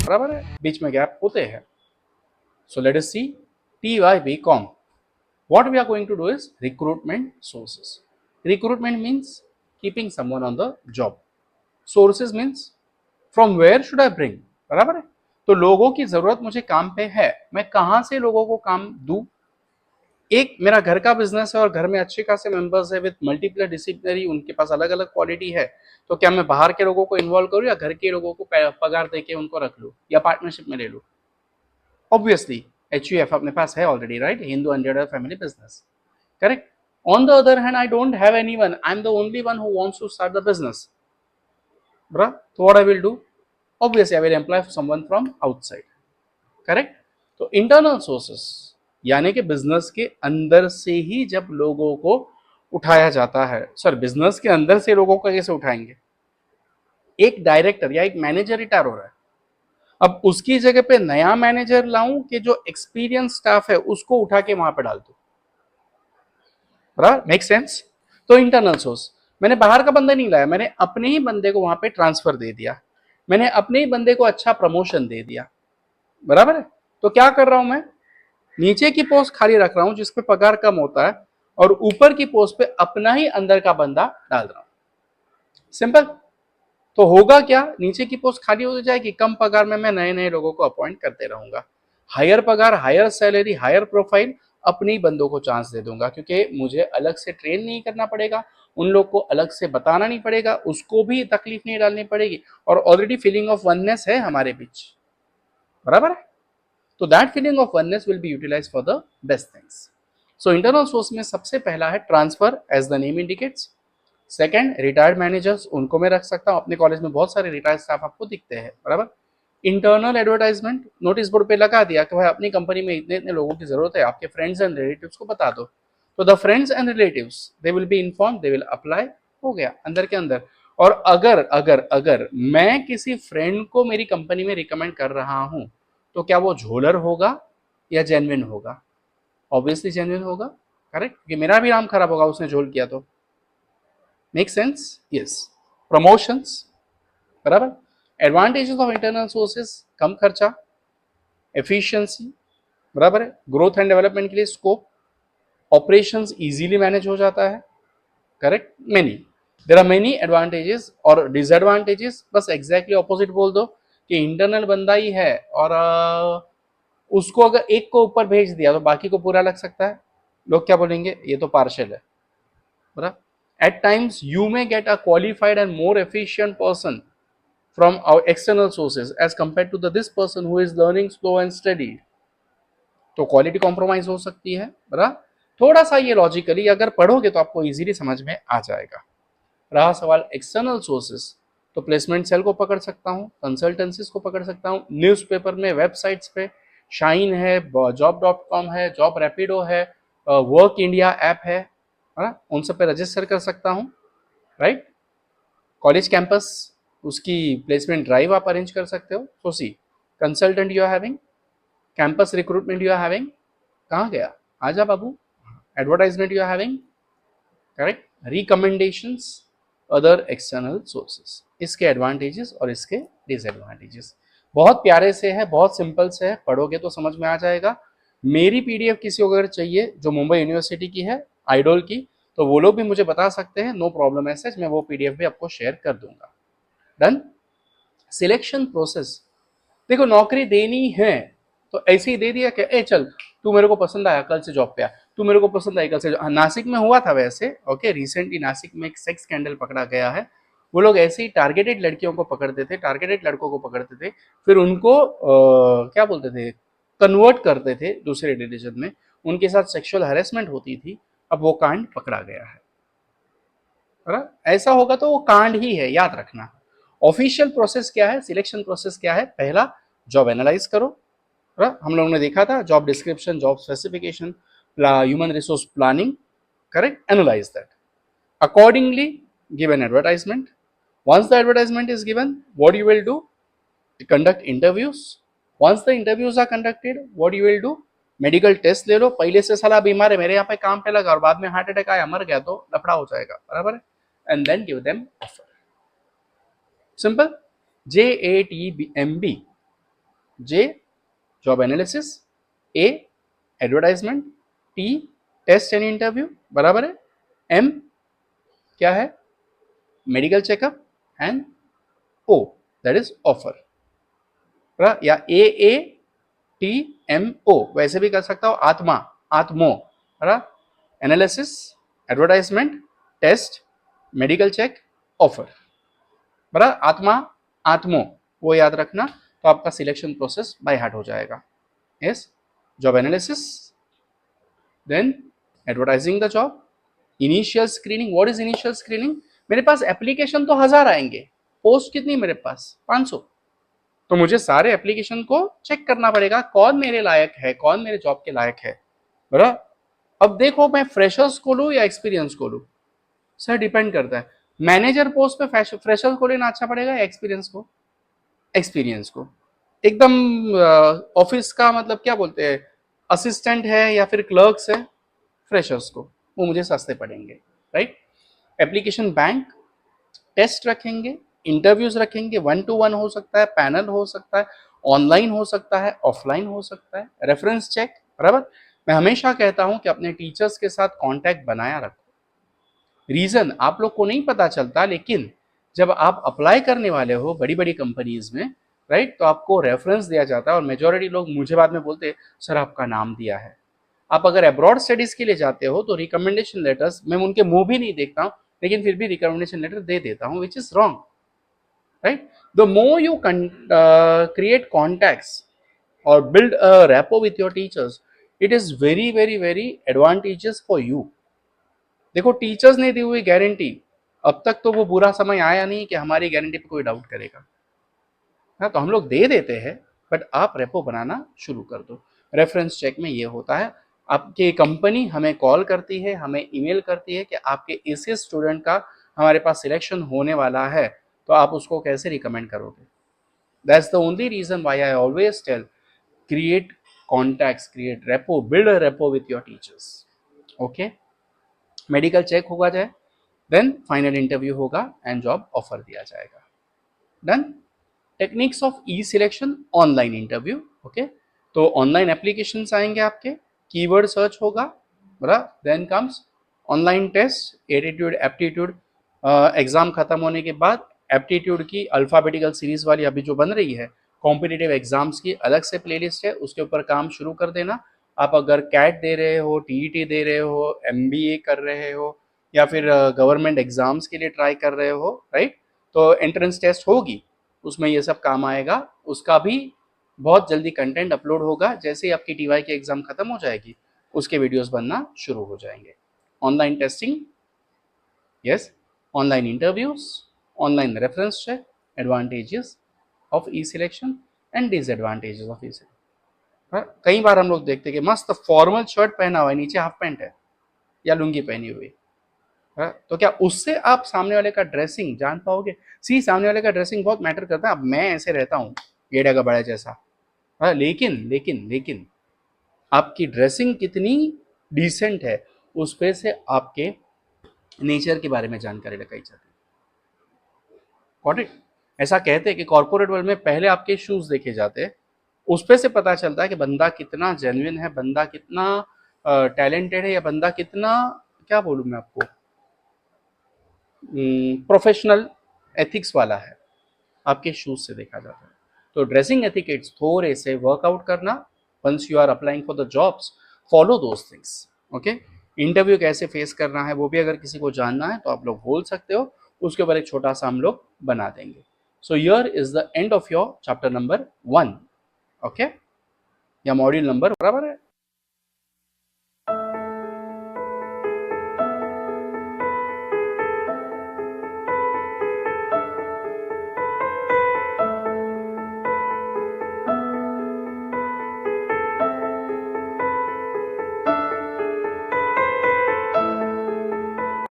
बराबर है, बीच में गैप होते हैं. So let us see TYBCom. What we are going to do is recruitment sources. Recruitment means keeping someone on the job. Sources means from where should I bring. बराबर है. तो लोगों की जरूरत मुझे काम पे है, मैं कहां से लोगों को काम दूं. एक मेरा घर का बिजनेस है और घर में अच्छे खासे मेंबर्स है विद मल्टीपल डिसिप्लिनरी, उनके पास अलग अलग क्वालिटी है. तो क्या मैं बाहर के लोगों को इन्वॉल्व करूं या घर के लोगों को पगार देके उनको रख लूं या पार्टनरशिप में ले लूं. ऑब्वियसली HUF अपने पास है already, right, Hindu under family business, correct. On the other hand, I don't have anyone, I'm the only one who wants to start the business, bruh. So what I will do, obviously I will employ someone from outside, correct. तो internal sources यानी कि business के अंदर से ही जब लोगों को उठाया जाता है, सर बिजनेस के अंदर से लोगों को कैसे उठाएंगे. एक डायरेक्टर या एक मैनेजर रिटायर हो रहा है, अब उसकी जगह पे नया मैनेजर लाऊं कि जो एक्सपीरियंस स्टाफ है उसको उठा के वहां पे डाल दूं. बराबर, मेक सेंस. तो इंटरनल सोर्स, मैंने बाहर का बंदा नहीं लाया, मैंने अपने ही बंदे को वहां पे ट्रांसफर दे दिया, मैंने अपने ही बंदे को अच्छा प्रमोशन दे दिया. बराबर है. तो क्या कर रहा हूं मैं, नीचे की पोस्ट खाली रख रहा हूं जिसपे पगार कम होता है और ऊपर की पोस्ट पे अपना ही अंदर का बंदा डाल रहा हूं. सिंपल. तो होगा क्या, नीचे की पोस्ट खाली हो जाएगी, कम पगार में मैं नए नए लोगों को अपॉइंट करते रहूंगा. हायर पगार, हायर सैलरी, हायर प्रोफाइल, अपने ही बंदों को चांस दे दूंगा क्योंकि मुझे अलग से ट्रेन नहीं करना पड़ेगा, उन लोग को अलग से बताना नहीं पड़ेगा, उसको भी तकलीफ नहीं डालनी पड़ेगी और ऑलरेडी फीलिंग ऑफ वननेस है हमारे बीच. बराबर है. तो that feeling of oneness will be utilize for the best things. So internal source में सबसे पहला है transfer, as the name indicates. Second, retired managers, उनको मैं रख सकता हूं. अपने कॉलेज में बहुत सारे रिटायर्ड स्टाफ आपको दिखते हैं. बराबर. इंटरनल एडवर्टाइजमेंट, नोटिस बोर्ड पे लगा दिया कि भाई अपनी कंपनी में इतने इतने लोगों की जरूरत है, आपके फ्रेंड्स एंड रिलेटिव्स को बता दो. तो the friends and relatives they will be inform, they will apply. हो गया अंदर के अंदर. और अगर अगर अगर मैं किसी फ्रेंड को मेरी कंपनी में रिकमेंड कर रहा हूं तो क्या वो झोलर होगा या जेन्युइन होगा. ऑब्वियसली जेन्युइन होगा, करेक्ट, क्योंकि मेरा भी नाम खराब होगा उसने झोल किया तो. Make sense. यस. प्रमोशंस. बराबर. एडवांटेजेस ऑफ इंटरनल सोर्सेस, कम खर्चा, एफिशिएंसी. बराबर है. ग्रोथ एंड डेवलपमेंट के लिए स्कोप, ऑपरेशंस इजीली मैनेज हो जाता है, correct. Many, there are many advantages. और डिसएडवांटेजेस बस एग्जैक्टली ऑपोजिट बोल दो कि इंटरनल बंदा ही है और उसको अगर एक को ऊपर भेज दिया तो बाकी को पूरा लग सकता है. लोग क्या बोलेंगे, ये तो पार्शियल है. बराबर. At times you may get a qualified and more efficient person from our external sources as compared to this person who is learning slow and steady. तो क्वालिटी कॉम्प्रोमाइज हो सकती है. बराबर. थोड़ा सा ये लॉजिकली अगर पढ़ोगे तो आपको इजीली समझ में आ जाएगा. रहा सवाल एक्सटर्नल सोर्सेस, तो प्लेसमेंट सेल को पकड़ सकता हूँ, कंसल्टेंसीज को पकड़ सकता हूँ, न्यूज़पेपर में, वेबसाइट्स पे, शाइन है, job.com है, जॉब रैपिडो है, वर्क इंडिया ऐप है ना, उन सब पे रजिस्टर कर सकता हूँ, राइट. कॉलेज कैंपस, उसकी प्लेसमेंट ड्राइव आप अरेंज कर सकते हो. So see, consultant you are having, campus recruitment you are having, कहाँ गया, आजा बाबू, advertisement you are having, correct. Recommendations, other external sources. इसके एडवांटेजेस और इसके डिसएडवांटेजेस बहुत प्यारे से है, बहुत सिंपल से है, पढ़ोगे तो समझ में आ जाएगा. मेरी PDF किसी को अगर चाहिए जो मुंबई यूनिवर्सिटी की है, आइडोल की, तो वो लोग भी मुझे बता सकते हैं, नो प्रॉब्लम है सच, मैं वो PDF भी आपको शेयर कर दूंगा. डन. सिलेक्शन प्रोसेस, देखो नौकरी देनी है तो ऐसे ही दे दिया कि ए चल तू मेरे को पसंद आया कल से जॉब पे आ, तू मेरे को पसंद आई कल से. नासिक में हुआ था वैसे, ओके, रिसेंटली नासिक में एक सेक्स स्कैंडल पकड़ा गया है. वो लोग ऐसे ही टारगेटेड लड़कियों को पकड़ते थे, टारगेटेड लड़कों को पकड़ते थे, फिर उनको क्या बोलते थे, कन्वर्ट करते थे दूसरे रिलीजन में, उनके साथ सेक्सुअल हैरेसमेंट होती थी. अब वो कांड पकड़ा गया है. ऐसा होगा तो वो कांड ही है, याद रखना. ऑफिशियल प्रोसेस क्या है, सिलेक्शन प्रोसेस क्या है, पहला जॉब एनालाइज करो. हम लोगों ने देखा था job description, job specification, human resource planning, correct. Analyse that accordingly, give an advertisement. Once the advertisement is given, what you will do, conduct interviews. Once the interviews are conducted, what you will do, medical test ले लो. पहले से साला बीमार है, मेरे यहाँ पे काम पे लगा और बाद में हार्ट अटैक आया, मर गया तो लफड़ा हो जाएगा. बराबर है. And then give them offer. Simple. JATMB, J job analysis, A advertisement, T test and interview, बराबर है, एम क्या है, medical checkup, and O that is offer, या ए टी एम ओ वैसे भी कर सकता हो, आत्मा आत्मो, analysis, advertisement, test, medical check, offer, बराबर, आत्मा आत्मो, वो याद रखना, तो आपका सिलेक्शन प्रोसेस बाय हार्ट हो जाएगा. Yes, job analysis, then advertising the job, initial screening. What is initial screening? मेरे पास एप्लीकेशन तो 1000 आएंगे, पोस्ट कितनी मेरे पास 500, तो मुझे सारे एप्लीकेशन को चेक करना पड़ेगा, कौन मेरे लायक है, कौन मेरे जॉब के लायक है, बराबर. अब देखो मैं फ्रेशर्स को लूं या एक्सपीरियंस को लूं, सर डिपेंड करता है. मैनेजर पोस्ट पे फ्रेशर्स को लेना अच्छा पड़ेगा या एक्सपीरियंस को? एक्सपीरियंस को. एकदम ऑफिस का मतलब क्या बोलते हैं, असिस्टेंट है या फिर क्लर्क्स है, फ्रेशर्स को, वो मुझे सस्ते पड़ेंगे, राइट. एप्लीकेशन बैंक, टेस्ट रखेंगे, इंटरव्यूज रखेंगे, 1-to-1 हो सकता है, पैनल हो सकता है, ऑनलाइन हो सकता है, ऑफलाइन हो सकता है, रेफरेंस चेक, बराबर. मैं हमेशा कहता हूं कि अपने टीचर्स के साथ कांटेक्ट बनाया रखो. रीजन आप लोग को नहीं पता चलता, लेकिन जब आप अप्लाई करने वाले हो बड़ी बड़ी कंपनीज में, राइट, तो आपको रेफरेंस दिया जाता है, और मेजोरिटी लोग मुझे बाद में बोलते हैं सर आपका नाम दिया है. आप अगर अब्रॉड स्टडीज के लिए जाते हो तो रिकमेंडेशन लेटर्स मैं उनके मुंह भी नहीं देखता हूं, लेकिन फिर भी रिकमेंडेशन लेटर दे देता हूं, which is wrong, right? The more you create contacts or build a rapport with your teachers, it is very very very advantageous for you. देखो टीचर्स ने दी हुई गारंटी, अब तक तो वो बुरा समय आया नहीं कि हमारी गारंटी पे कोई डाउट करेगा. हाँ, तो हम लोग दे देते हैं, बट आप रेपो बनाना शुरू कर दो. रेफरेंस चेक में ये होता है, आपकी कंपनी हमें कॉल करती है, हमें ईमेल करती है कि आपके इस स्टूडेंट का हमारे पास सिलेक्शन होने वाला है, तो आप उसको कैसे रिकमेंड करोगे. That's the only reason why I always tell, create contacts, create repo, build a repo with your teachers. Okay, medical check होगा जाए, देन फाइनल इंटरव्यू होगा एंड जॉब ऑफर दिया जाएगा. Done. Techniques of E selection, online interview. Okay, तो online application आएंगे आपके, keyword search होगा, बराबर, then comes online test, attitude aptitude. Exam खत्म होने के बाद एप्टीट्यूड की अल्फाबेटिकल सीरीज वाली अभी जो बन रही है, कॉम्पिटिटिव एग्जाम्स की अलग से प्लेलिस्ट है, उसके ऊपर काम शुरू कर देना. आप अगर कैट दे रहे हो, टीईटी दे रहे हो, एमबीए कर रहे हो, या फिर गवर्नमेंट एग्जाम्स के लिए ट्राई कर रहे हो, राइट, तो एंट्रेंस टेस्ट होगी, उसमें ये सब काम आएगा. उसका भी बहुत जल्दी कंटेंट अपलोड होगा, जैसे ही आपकी टीवाई की एग्जाम खत्म हो जाएगी उसके वीडियोस बनना शुरू हो जाएंगे. Online testing, yes, online interviews, online reference check, advantages of E selection and disadvantages of E selection. कई बार हम लोग देखते हैं कि मस्त फॉर्मल शर्ट पहना हुआ है, नीचे हाफ पैंट है या लुंगी पहनी हुई, तो क्या उससे आप सामने वाले का ड्रेसिंग जान पाओगे? सी, सामने वाले का ड्रेसिंग बहुत मैटर करता है. अब मैं ऐसे रहता हूँ गेड़ा का बड़ा जैसा, लेकिन लेकिन लेकिन आपकी ड्रेसिंग कितनी डिसेंट है, उस पे से आपके नेचर के बारे में जानकारी लगाई जाती है. Got it? ऐसा कहते हैं कि कॉर्पोरेट वर्ल्ड में पहले आपके शूज देखे जाते हैं, उस पे से पता चलता है कि बंदा कितना जेन्युइन है, बंदा कितना टैलेंटेड है, या बंदा कितना, क्या बोलूँ मैं आपको, प्रोफेशनल एथिक्स वाला है, आपके शूज से देखा जाता है. तो ड्रेसिंग एथिकेट्स थोड़े से वर्कआउट करना, once you are applying for the jobs, follow those things. Okay, interview कैसे फेस करना है वो भी अगर किसी को जानना है तो आप लोग बोल सकते हो, उसके ऊपर एक छोटा सा हम लोग बना देंगे. So here is the end of your chapter number 1. Okay, या मॉड्यूल नंबर, बराबर है.